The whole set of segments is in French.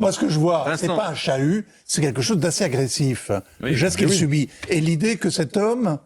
Moi, ce que je vois, Vincent. c'est pas un chahut, c'est quelque chose d'assez agressif. Oui, Le geste qu'il oui. subit. Et l'idée que cet homme,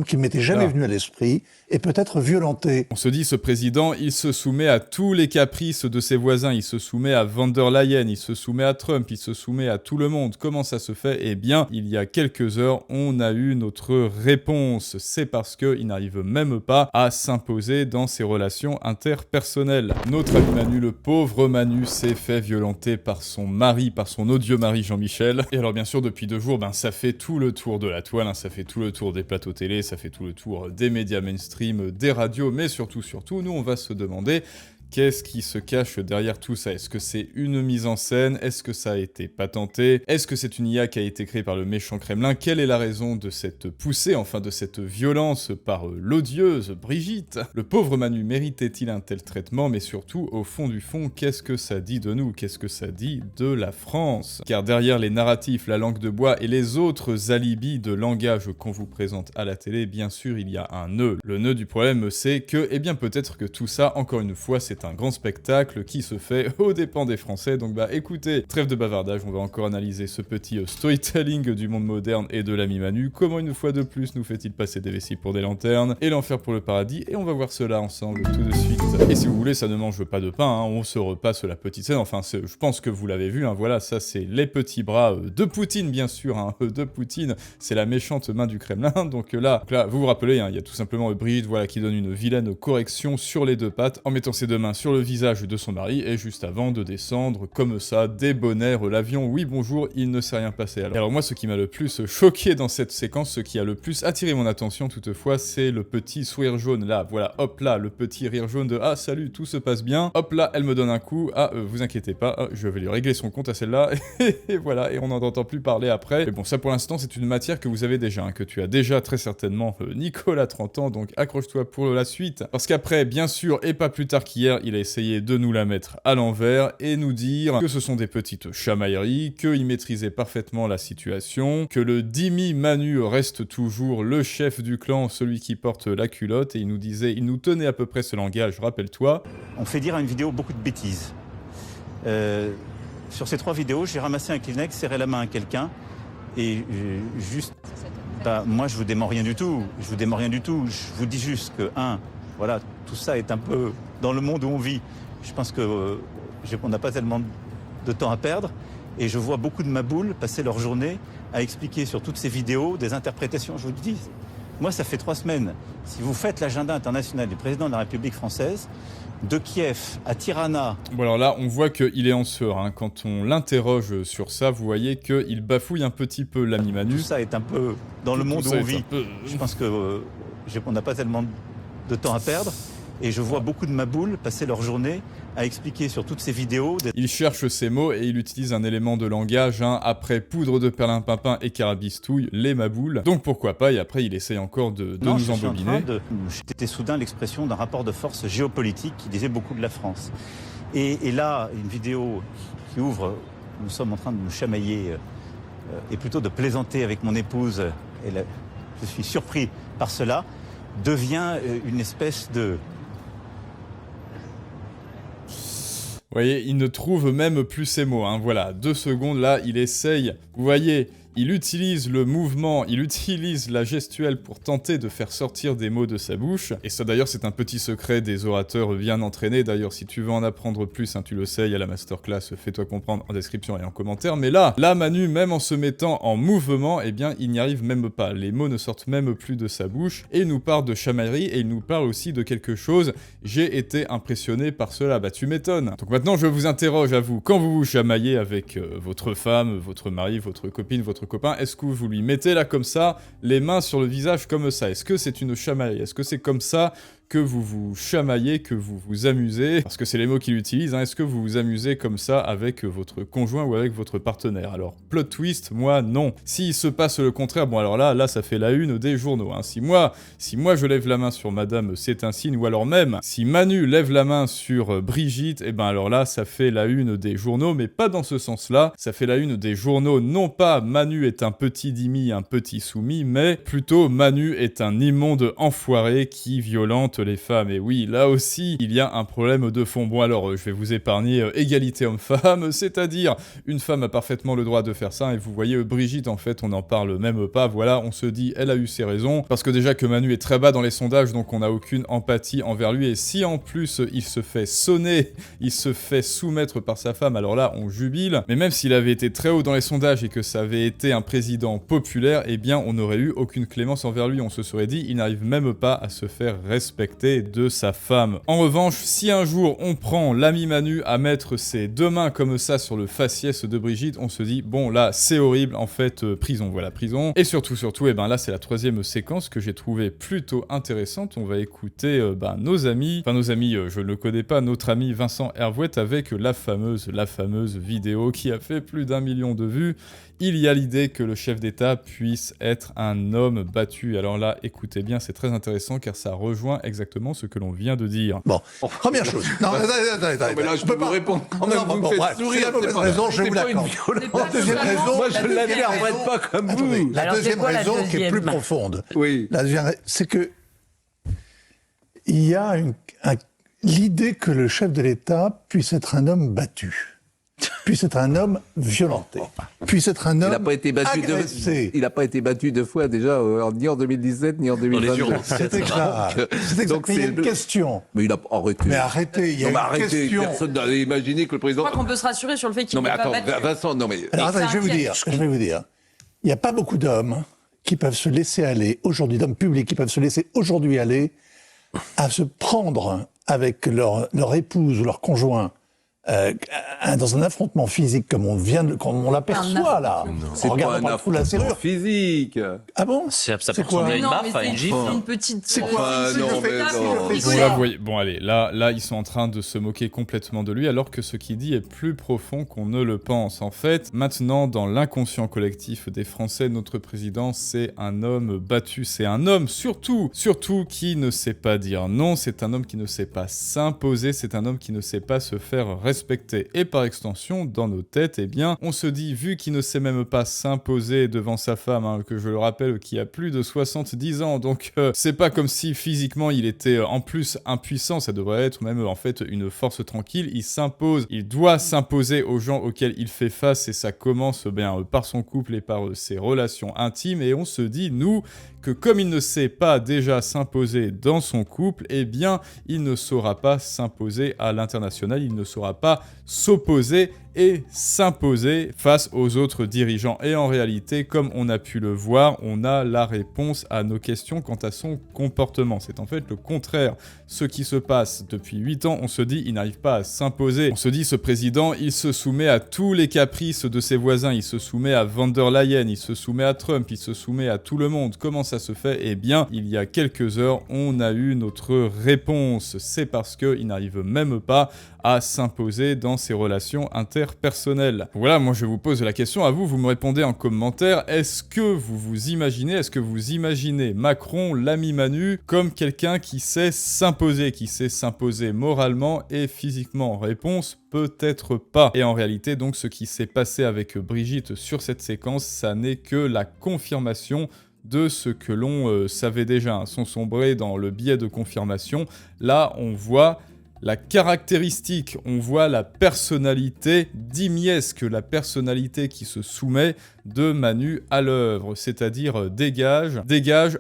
qui m'était jamais venu à l'esprit, est peut-être violenté. On se dit, ce président, il se soumet à tous les caprices de ses voisins, il se soumet à von der Leyen, il se soumet à Trump, il se soumet à tout le monde. Comment ça se fait? Eh bien, il y a quelques heures, on a eu notre réponse. C'est parce qu'il n'arrive même pas à s'imposer dans ses relations interpersonnelles. Notre ami Manu, le pauvre Manu, s'est fait violenter par son mari, par son odieux mari Jean-Michel. Et alors bien sûr, depuis 2 jours, ça fait tout le tour de la toile, ça fait tout le tour des plateaux télé, ça fait tout le tour des médias mainstream, des radios, mais surtout, nous, on va se demander qu'est-ce qui se cache derrière tout ça? Est-ce que c'est une mise en scène? Est-ce que ça a été patenté? Est-ce que c'est une IA qui a été créée par le méchant Kremlin? Quelle est la raison de cette poussée, enfin de cette violence par l'odieuse Brigitte? Le pauvre Manu méritait-il un tel traitement? Mais surtout, au fond du fond, qu'est-ce que ça dit de nous? Qu'est-ce que ça dit de la France? Car derrière les narratifs, la langue de bois et les autres alibis de langage qu'on vous présente à la télé, bien sûr, il y a un nœud. Le nœud du problème, c'est que, eh bien peut-être que tout ça, encore une fois, c'est un grand spectacle qui se fait aux dépens des Français. Donc écoutez, trêve de bavardage, on va encore analyser ce petit storytelling du monde moderne et de l'ami Manu. Comment une fois de plus nous fait-il passer des vessies pour des lanternes et l'enfer pour le paradis? Et on va voir cela ensemble tout de suite. Et si vous voulez, ça ne mange pas de pain, on se repasse la petite scène. Enfin, je pense que vous l'avez vu, voilà, ça c'est les petits bras de Poutine, bien sûr, de Poutine. C'est la méchante main du Kremlin. Donc là, vous vous rappelez, il y a tout simplement Brigitte, voilà, qui donne une vilaine correction sur les 2 pattes en mettant ses 2 mains sur le visage de son mari et juste avant de descendre comme ça, débonnaire l'avion. Oui, bonjour, il ne s'est rien passé. Alors moi, ce qui m'a le plus choqué dans cette séquence, ce qui a le plus attiré mon attention toutefois, c'est le petit sourire jaune là. Voilà, hop là, le petit rire jaune de ah salut, tout se passe bien. Hop là, elle me donne un coup. Ah, vous inquiétez pas, je vais lui régler son compte à celle-là. Et voilà, et on n'en entend plus parler après. Mais bon, ça pour l'instant, c'est une matière que vous avez déjà, que tu as déjà très certainement, Nicolas 30 ans, donc accroche-toi pour la suite. Parce qu'après, bien sûr, et pas plus tard qu'hier, il a essayé de nous la mettre à l'envers et nous dire que ce sont des petites chamailleries, qu'il maîtrisait parfaitement la situation, que le Dimi Manu reste toujours le chef du clan, celui qui porte la culotte, et il nous tenait à peu près ce langage, rappelle-toi. On fait dire à une vidéo beaucoup de bêtises. Sur ces 3 vidéos, j'ai ramassé un Kleenex, serré la main à quelqu'un, et juste... moi, je vous dément rien du tout. Je vous dis juste que, voilà, tout ça est un peu dans le monde où on vit. Je pense qu'on n'a pas tellement de temps à perdre. Et je vois beaucoup de maboules passer leur journée à expliquer sur toutes ces vidéos des interprétations. Je vous le dis, moi, ça fait 3 semaines. Si vous faites l'agenda international du président de la République française, de Kiev à Tirana... Bon alors là, on voit qu'il est en sueur. Quand on l'interroge sur ça, vous voyez qu'il bafouille un petit peu l'ami Manu. Tout ça est un peu dans le monde où on vit. Je pense qu'on n'a pas tellement de temps à perdre. Et je vois beaucoup de maboules passer leur journée à expliquer sur toutes ces vidéos... Il cherche ses mots et il utilise un élément de langage, après poudre de perlimpinpin et carabistouille, les maboules. Donc pourquoi pas, et après il essaye encore de nous embobiner. C'était soudain l'expression d'un rapport de force géopolitique qui disait beaucoup de la France. Et là, une vidéo qui ouvre, nous sommes en train de nous chamailler, et plutôt de plaisanter avec mon épouse, et là, je suis surpris par cela, devient une espèce de... Vous voyez, il ne trouve même plus ses mots, voilà, 2 secondes là, il essaye, vous voyez, il utilise le mouvement, il utilise la gestuelle pour tenter de faire sortir des mots de sa bouche, et ça d'ailleurs c'est un petit secret des orateurs bien entraînés, d'ailleurs si tu veux en apprendre plus, tu le sais, il y a la masterclass, fais-toi comprendre en description et en commentaire, mais là Manu, même en se mettant en mouvement, eh bien il n'y arrive même pas, les mots ne sortent même plus de sa bouche, et il nous parle de chamaillerie, et il nous parle aussi de quelque chose, j'ai été impressionné par cela, tu m'étonnes. Donc maintenant je vous interroge à vous, quand vous vous chamaillez avec votre femme, votre mari, votre copine, votre copain, est-ce que vous lui mettez là comme ça, les mains sur le visage comme ça? Est-ce que c'est une chamaillerie? Est-ce que c'est comme ça que vous vous chamaillez, que vous vous amusez? Parce que c'est les mots qu'il utilise, Est-ce que vous vous amusez comme ça avec votre conjoint ou avec votre partenaire? Alors, plot twist, moi, non. S'il se passe le contraire, bon alors là, ça fait la une des journaux, Si moi je lève la main sur madame, c'est un signe, ou alors même, si Manu lève la main sur Brigitte, alors là, ça fait la une des journaux, mais pas dans ce sens-là. Ça fait la une des journaux, non pas Manu est un petit Dimi, un petit soumis, mais plutôt Manu est un immonde enfoiré qui violente supportent les femmes. Et oui, là aussi, il y a un problème de fond. Bon alors, je vais vous épargner égalité homme-femme, c'est-à-dire une femme a parfaitement le droit de faire ça. Et vous voyez, Brigitte, en fait, on n'en parle même pas. Voilà, on se dit, elle a eu ses raisons. Parce que déjà que Manu est très bas dans les sondages, donc on n'a aucune empathie envers lui. Et si en plus, il se fait sonner, il se fait soumettre par sa femme, alors là, on jubile. Mais même s'il avait été très haut dans les sondages et que ça avait été un président populaire, eh bien, on n'aurait eu aucune clémence envers lui. On se serait dit, il n'arrive même pas à se faire respecter de sa femme. En revanche, si un jour on prend l'ami Manu à mettre ses deux mains comme ça sur le faciès de Brigitte, on se dit, bon là, c'est horrible, en fait, prison, voilà, prison. Et surtout, eh ben là, c'est la troisième séquence que j'ai trouvée plutôt intéressante. On va écouter nos amis, je ne le connais pas, notre ami Vincent Hervouet avec la fameuse vidéo qui a fait plus d'1 million de vues. Il y a l'idée que le chef d'État puisse être un homme battu. Alors là, écoutez bien, c'est très intéressant car ça rejoint exactement ce que l'on vient de dire. Bon, première chose. Non, attendez. Mais là, je peux vous répondre quand même, vous me faites sourire. C'est la mauvaise raison, je vous l'accorde. La deuxième raison, moi je ne l'admire pas comme vous. La deuxième raison qui est plus profonde. Oui. La deuxième, c'est que il y a l'idée que le chef de l'État puisse être un homme battu, puisse être un homme violenté, puisse être un homme agressé. Il n'a pas été battu deux fois déjà, ni en 2017 ni en 2022. C'est exact. Mais il y a une question. Mais il a arrêté. Mais arrêtez, il y a une question. Personne n'avait imaginé que le président... Je crois qu'on peut se rassurer sur le fait qu'il n'est pas battu. Vincent, non mais... Alors attendez, je vais vous dire. Il n'y a pas beaucoup d'hommes qui peuvent se laisser aller aujourd'hui, d'hommes publics qui peuvent se laisser aujourd'hui aller à se prendre avec leur épouse ou leur conjoint dans un affrontement physique comme on l'aperçoit là. C'est pas un affrontement physique. Ah bon? Ça peut ressembler à une baffe, à une gifle. Une petite... C'est quoi? Bon allez, là ils sont en train de se moquer complètement de lui alors que ce qu'il dit est plus profond qu'on ne le pense. En fait, maintenant dans l'inconscient collectif des Français, notre président c'est un homme battu, c'est un homme surtout qui ne sait pas dire non, c'est un homme qui ne sait pas s'imposer, c'est un homme qui ne sait pas se faire respecter. Et par extension, dans nos têtes, eh bien, on se dit, vu qu'il ne sait même pas s'imposer devant sa femme, que je le rappelle, qui a plus de 70 ans, donc c'est pas comme si physiquement il était en plus impuissant, ça devrait être même en fait une force tranquille, il s'impose, il doit s'imposer aux gens auxquels il fait face, et ça commence par son couple et par ses relations intimes, et on se dit, nous, que comme il ne sait pas déjà s'imposer dans son couple, eh bien, il ne saura pas s'imposer à l'international, il ne saura pas s'opposer et s'imposer face aux autres dirigeants. Et en réalité, comme on a pu le voir, on a la réponse à nos questions quant à son comportement. C'est en fait le contraire. Ce qui se passe depuis 8 ans, on se dit, il n'arrive pas à s'imposer. On se dit, ce président, il se soumet à tous les caprices de ses voisins, il se soumet à von der Leyen, il se soumet à Trump, il se soumet à tout le monde. Comment ça se fait? Eh bien, il y a quelques heures, on a eu notre réponse. C'est parce qu'il n'arrive même pas à s'imposer dans ses relations interpersonnelles. Voilà, moi je vous pose la question à vous, vous me répondez en commentaire, est-ce que vous imaginez Macron, l'ami Manu, comme quelqu'un qui sait s'imposer moralement et physiquement? Réponse, peut-être pas. Et en réalité, donc, ce qui s'est passé avec Brigitte sur cette séquence, ça n'est que la confirmation de ce que l'on savait déjà, sans sombrer dans le biais de confirmation. Là, on voit la caractéristique, on voit la personnalité d'Imiesque, la personnalité qui se soumet de Manu à l'œuvre, c'est-à-dire dégage,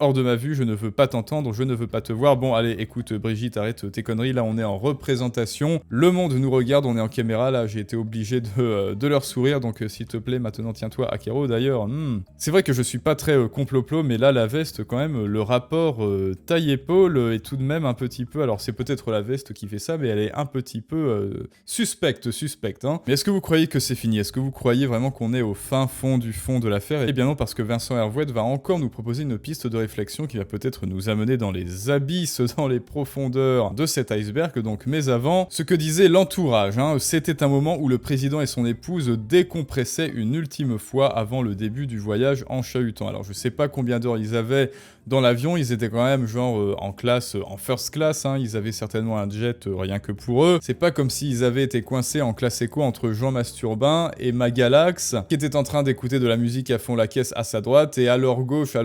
hors de ma vue, je ne veux pas t'entendre, je ne veux pas te voir. Bon, allez, écoute Brigitte, arrête tes conneries, là on est en représentation, le monde nous regarde, on est en caméra, là j'ai été obligé de leur sourire, donc s'il te plaît, maintenant tiens-toi à Akero, d'ailleurs. C'est vrai que je suis pas très complot-plot, mais là la veste, quand même, le rapport taille-épaule est tout de même un petit peu, alors c'est peut-être la veste qui fait ça, mais elle est un petit peu suspecte, hein. Mais est-ce que vous croyez que c'est fini? Est-ce que vous croyez vraiment qu'on est au fin fond du fond de l'affaire? Eh bien non, parce que Vincent Hervouet va encore nous proposer une piste de réflexion qui va peut-être nous amener dans les abysses, dans les profondeurs de cet iceberg. Donc, mais avant, ce que disait l'entourage, c'était un moment où le président et son épouse décompressaient une ultime fois avant le début du voyage en chahutant. Alors, je sais pas combien d'heures ils avaient dans l'avion, ils étaient quand même genre en classe, en first class, ils avaient certainement un jet rien que pour eux. C'est pas comme s'ils avaient été coincés en classe éco entre Jean Masturbin et Magalax, qui étaient en train d'écouter de la musique à fond la caisse à sa droite, et à leur gauche,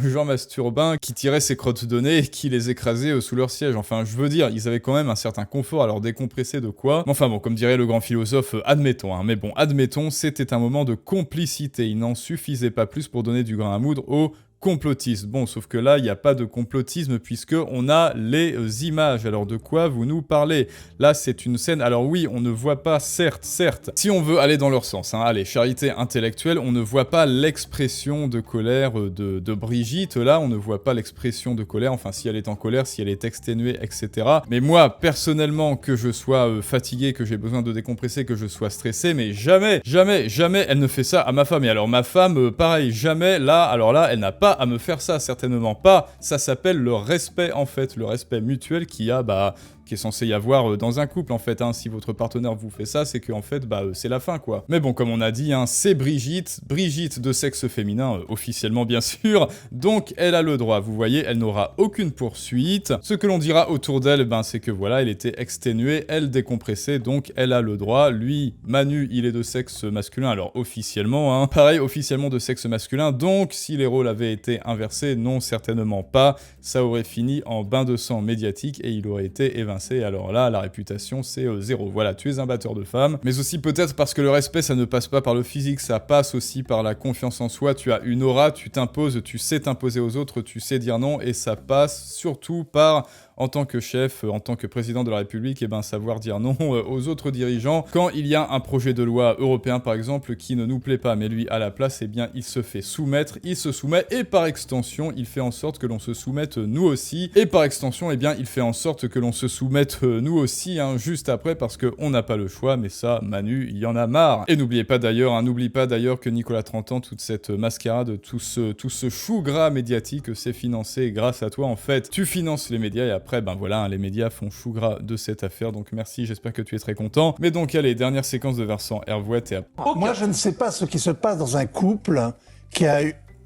Jean Masturbin qui tirait ses crottes de nez et qui les écrasait sous leur siège. Enfin, je veux dire, ils avaient quand même un certain confort à leur décompresser de quoi. Enfin bon, comme dirait le grand philosophe, admettons, hein. Mais bon, admettons, c'était un moment de complicité. Il n'en suffisait pas plus pour donner du grain à moudre aux complotiste. Bon, sauf que là, il n'y a pas de complotisme puisque on a les images. Alors de quoi vous nous parlez? Là, c'est une scène... Alors oui, on ne voit pas, certes, si on veut aller dans leur sens, hein, allez, charité intellectuelle, on ne voit pas l'expression de colère de Brigitte. Là, on ne voit pas l'expression de colère, enfin, si elle est en colère, si elle est exténuée, etc. Mais moi, personnellement, que je sois fatigué, que j'ai besoin de décompresser, que je sois stressé, mais jamais, elle ne fait ça à ma femme. Et alors, ma femme, pareil, jamais, là, alors là, elle n'a pas à me faire ça, certainement pas. Ça s'appelle le respect, en fait, le respect mutuel qui est censé y avoir dans un couple, en fait, hein. Si votre partenaire vous fait ça, c'est que en fait, c'est la fin, quoi. Mais bon, comme on a dit, hein, c'est Brigitte de sexe féminin, officiellement, bien sûr, donc elle a le droit, vous voyez, elle n'aura aucune poursuite. Ce que l'on dira autour d'elle, c'est que voilà, elle était exténuée, elle décompressait, donc elle a le droit. Lui, Manu, il est de sexe masculin, alors officiellement, hein, pareil, officiellement de sexe masculin, donc si les rôles avaient été inversés, non, certainement pas, ça aurait fini en bain de sang médiatique et il aurait été évincé. Alors là, la réputation, c'est 0. Voilà, tu es un batteur de femmes. Mais aussi peut-être parce que le respect, ça ne passe pas par le physique, ça passe aussi par la confiance en soi. Tu as une aura, tu t'imposes, tu sais t'imposer aux autres, tu sais dire non, et ça passe surtout par... en tant que chef, en tant que président de la République, savoir dire non aux autres dirigeants. Quand il y a un projet de loi européen, par exemple, qui ne nous plaît pas, mais lui, à la place, il se fait soumettre, il se soumet, et par extension, il fait en sorte que l'on se soumette nous aussi, et par extension, il fait en sorte que l'on se soumette nous aussi, hein, juste après, parce qu'on n'a pas le choix, mais ça, Manu, il y en a marre. Et n'oubliez pas d'ailleurs, n'oublie pas d'ailleurs que Nicolas 30 ans, toute cette mascarade, tout ce chou gras médiatique, c'est financé grâce à toi, en fait. Tu finances les médias, et après, voilà, hein, les médias font chou gras de cette affaire, donc merci, j'espère que tu es très content. Mais donc, allez, dernière séquence de Vincent Hervouette et après... Moi, je ne sais pas ce qui se passe dans un couple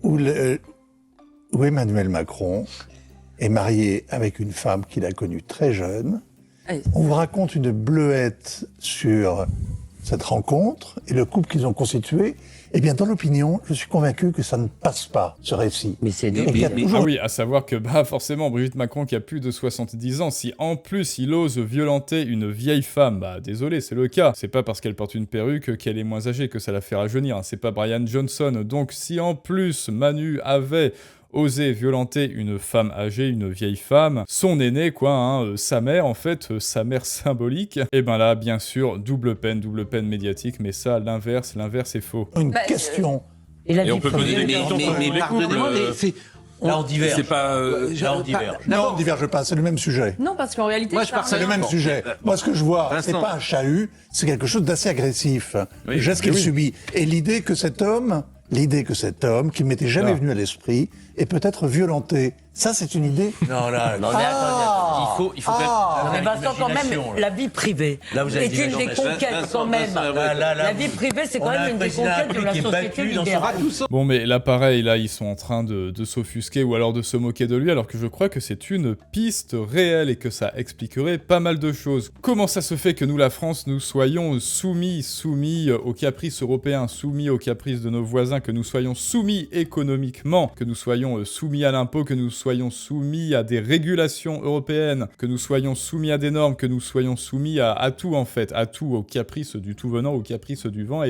où Emmanuel Macron est marié avec une femme qu'il a connue très jeune. On vous raconte une bleuette sur cette rencontre et le couple qu'ils ont constitué. Eh bien, dans l'opinion, je suis convaincu que ça ne passe pas, ce récit. Mais c'est Ah oui, à savoir que, forcément, Brigitte Macron, qui a plus de 70 ans, si en plus il ose violenter une vieille femme, désolé, c'est le cas. C'est pas parce qu'elle porte une perruque qu'elle est moins âgée que ça la fait rajeunir, hein. C'est pas Brian Johnson. Donc, si en plus Manu avait oser violenter une femme âgée, une vieille femme, son aîné, sa mère, en fait, sa mère symbolique, et là, bien sûr, double peine médiatique, mais ça, l'inverse est faux. Une question. Et on peut poser des questions pour les couples. Là, on diverge. C'est pas. Là, on diverge. Non, on diverge pas, c'est le même sujet. Non, parce qu'en réalité, c'est le même sujet. Moi, ce que je vois, c'est pas un chahut, c'est quelque chose d'assez agressif. Le geste qu'il subit. Et l'idée que cet homme, qui ne m'était jamais venu à l'esprit, est peut-être violenté. Ça, c'est une idée. Non, mais attends. Il faut mais Vincent, quand même, la vie privée est une des conquêtes, quand même. La vie privée, c'est quand même une des conquêtes de la société libérale. Bon, mais là, pareil, là, ils sont en train de s'offusquer ou alors de se moquer de lui, alors que je crois que c'est une piste réelle et que ça expliquerait pas mal de choses. Comment ça se fait que nous, la France, nous soyons soumis aux caprices européens, soumis aux caprices de nos voisins, que nous soyons soumis économiquement, que nous soyons soumis à l'impôt, que nous soyons soumis à des régulations européennes, que nous soyons soumis à des normes, que nous soyons soumis à tout, en fait, à tout, aux caprices du tout venant, aux caprices du vent,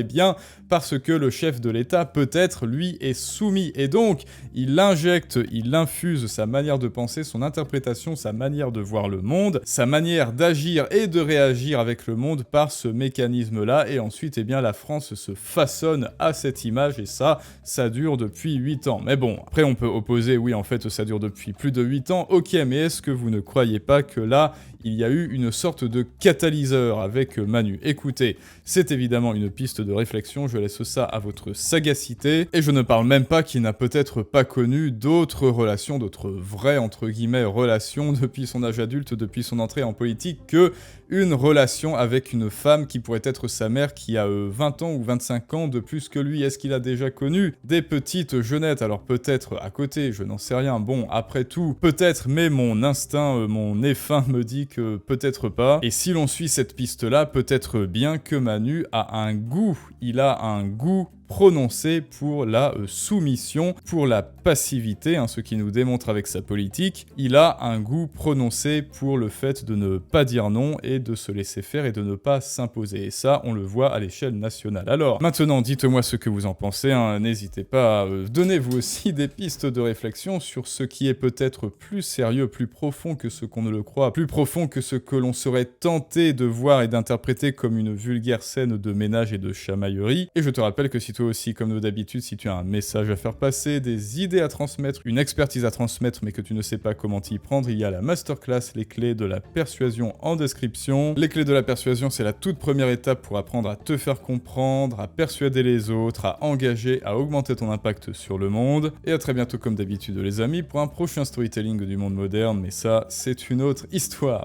parce que le chef de l'État, peut-être, lui, est soumis. Et donc, il injecte, il infuse sa manière de penser, son interprétation, sa manière de voir le monde, sa manière d'agir et de réagir avec le monde par ce mécanisme-là. Et ensuite, la France se façonne à cette image, et ça dure depuis 8 ans. Mais bon, après, on peut opposer, oui, en fait, ça dure depuis plus de 8 ans. Ok, mais est-ce que vous ne croyez pas que là, il y a eu une sorte de catalyseur avec Manu? Écoutez, c'est évidemment une piste de réflexion, je laisse ça à votre sagacité, et je ne parle même pas qu'il n'a peut-être pas connu d'autres relations, d'autres vraies, entre guillemets, relations depuis son âge adulte, depuis son entrée en politique, que une relation avec une femme qui pourrait être sa mère, qui a 20 ans ou 25 ans de plus que lui. Est-ce qu'il a déjà connu des petites jeunettes? Alors peut-être à côté, je n'en sais rien. Bon, après tout, peut-être, mais mon instinct, mon nez fin me dit que peut-être pas. Et si l'on suit cette piste-là, peut-être bien que Manu a un goût. Il a un goût prononcé pour la soumission, pour la passivité, ce qui nous démontre avec sa politique. Il a un goût prononcé pour le fait de ne pas dire non et de se laisser faire et de ne pas s'imposer. Et ça, on le voit à l'échelle nationale. Alors, maintenant, dites-moi ce que vous en pensez. N'hésitez pas à donner vous aussi des pistes de réflexion sur ce qui est peut-être plus sérieux, plus profond que ce qu'on ne le croit, plus profond que ce que l'on serait tenté de voir et d'interpréter comme une vulgaire scène de ménage et de chamaillerie. Et je te rappelle que si toi aussi, comme d'habitude, si tu as un message à faire passer, des idées à transmettre, une expertise à transmettre, mais que tu ne sais pas comment t'y prendre, il y a la masterclass Les clés de la persuasion en description. Les clés de la persuasion, c'est la toute première étape pour apprendre à te faire comprendre, à persuader les autres, à engager, à augmenter ton impact sur le monde. Et à très bientôt comme d'habitude les amis, pour un prochain storytelling du monde moderne, mais ça, c'est une autre histoire.